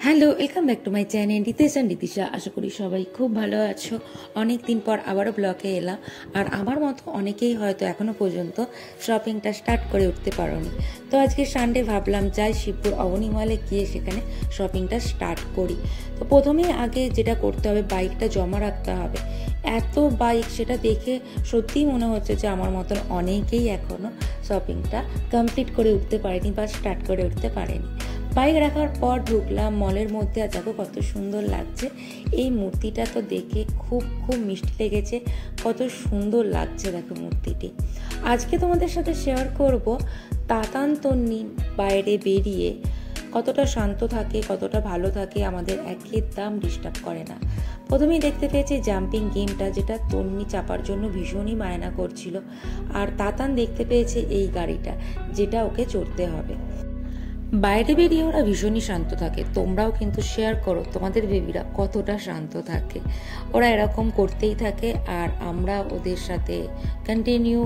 Hello, welcome back to my channel Ritesh and Ritisha. আশা করি সবাই খুব ভালো আছো। অনেক দিন পর আবারও ব্লগে এলাম। আর আমার মতো অনেকেই হয়তো এখনও পর্যন্ত শপিংটা স্টার্ট করে উঠতে পারোনি। তো আজকে সানডে ভাবলাম যাই শিবপুর অবনী মলে গিয়ে সেখানে শপিংটা স্টার্ট করি। তো প্রথমেই আগে যেটা করতে হবে, বাইকটা জমা রাখতে হবে। এত বাইক, সেটা দেখে সত্যিই মনে হচ্ছে যে আমার মতন অনেকেই এখনও শপিংটা কমপ্লিট করে উঠতে পারেনি বা স্টার্ট করে উঠতে পারেনি। বাইক রাখার পর ঢুকলাম মলের মধ্যে। আর দেখো কত সুন্দর লাগছে এই মূর্তিটা, তো দেখে খুব মিষ্টি লেগেছে। কত সুন্দর লাগছে দেখো মূর্তিটি। আজকে তোমাদের সাথে শেয়ার করব তাতান তন্নি বাইরে বেরিয়ে কতটা শান্ত থাকে, কতটা ভালো থাকে, আমাদের একদম ডিস্টার্ব করে না। প্রথমেই দেখতে পেয়েছি জাম্পিং গেমটা, যেটা তন্নি চাপার জন্য ভীষণই বায়না করছিল। আর তাতান দেখতে পেয়েছে এই গাড়িটা, যেটা ওকে চড়তে হবে। বাইরে বেরিয়ে ওরা ভীষণই শান্ত থাকে। তোমরাও কিন্তু শেয়ার করো তোমাদের বেবিরা কতটা শান্ত থাকে। ওরা এরকম করতেই থাকে আর আমরা ওদের সাথে কন্টিনিউ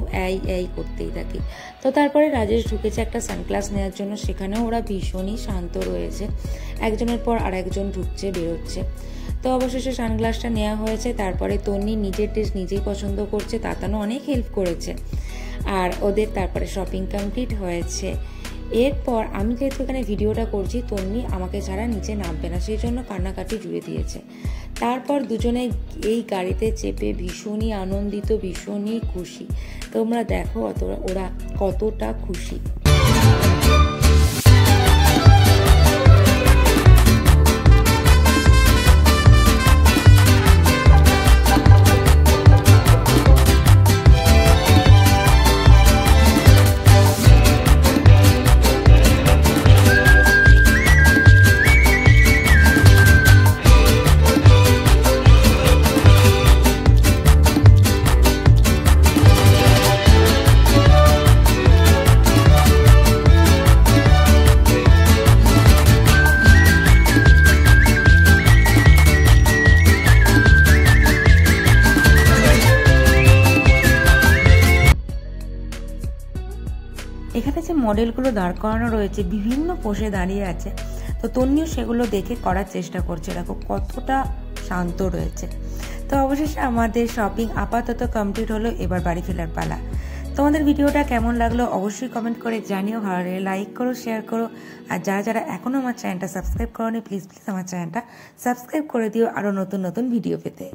এই করতেই থাকি। তো তারপরে রাজেশ ঢুকেছে একটা সানগ্লাস নেওয়ার জন্য, সেখানেও ওরা ভীষণই শান্ত রয়েছে। একজনের পর আর একজন ঢুকছে বেরোচ্ছে। তো অবশেষে সানগ্লাসটা নেওয়া হয়েছে। তারপরে তন্নি নিজের টেস্ট নিজেই পছন্দ করছে, তাতানও অনেক হেল্প করেছে। আর ওদের তারপরে শপিং কমপ্লিট হয়েছে। এরপর আমি যেহেতু এখানে ভিডিওটা করছি, তন্নি আমাকে ছাড়া নিচে নামবে না, সেই জন্য কান্নাকাটি জুড়ে দিয়েছে। তারপর দুজনে এই গাড়িতে চেপে ভীষণই আনন্দিত, ভীষণই খুশি। তোমরা দেখো ওরা কতটা খুশি। এখানে যে মডেলগুলো দাঁড় করানো রয়েছে বিভিন্ন পোষে দাঁড়িয়ে আছে। তো তন্নিও সেগুলো দেখে করার চেষ্টা করছে। দেখো কতটা শান্ত রয়েছে। তো অবশেষে আমাদের শপিং আপাতত কমপ্লিট হলো। এবার বাড়ি ফেরার পালা। তোমাদের ভিডিওটা কেমন লাগলো অবশ্যই কমেন্ট করে জানিও। ভালো লাগলে লাইক করো, শেয়ার করো। আর যারা এখনও আমার চ্যানেলটা সাবস্ক্রাইব করোনি, প্লিজ আমার চ্যানেলটা সাবস্ক্রাইব করে দিও আরও নতুন ভিডিও পেতে।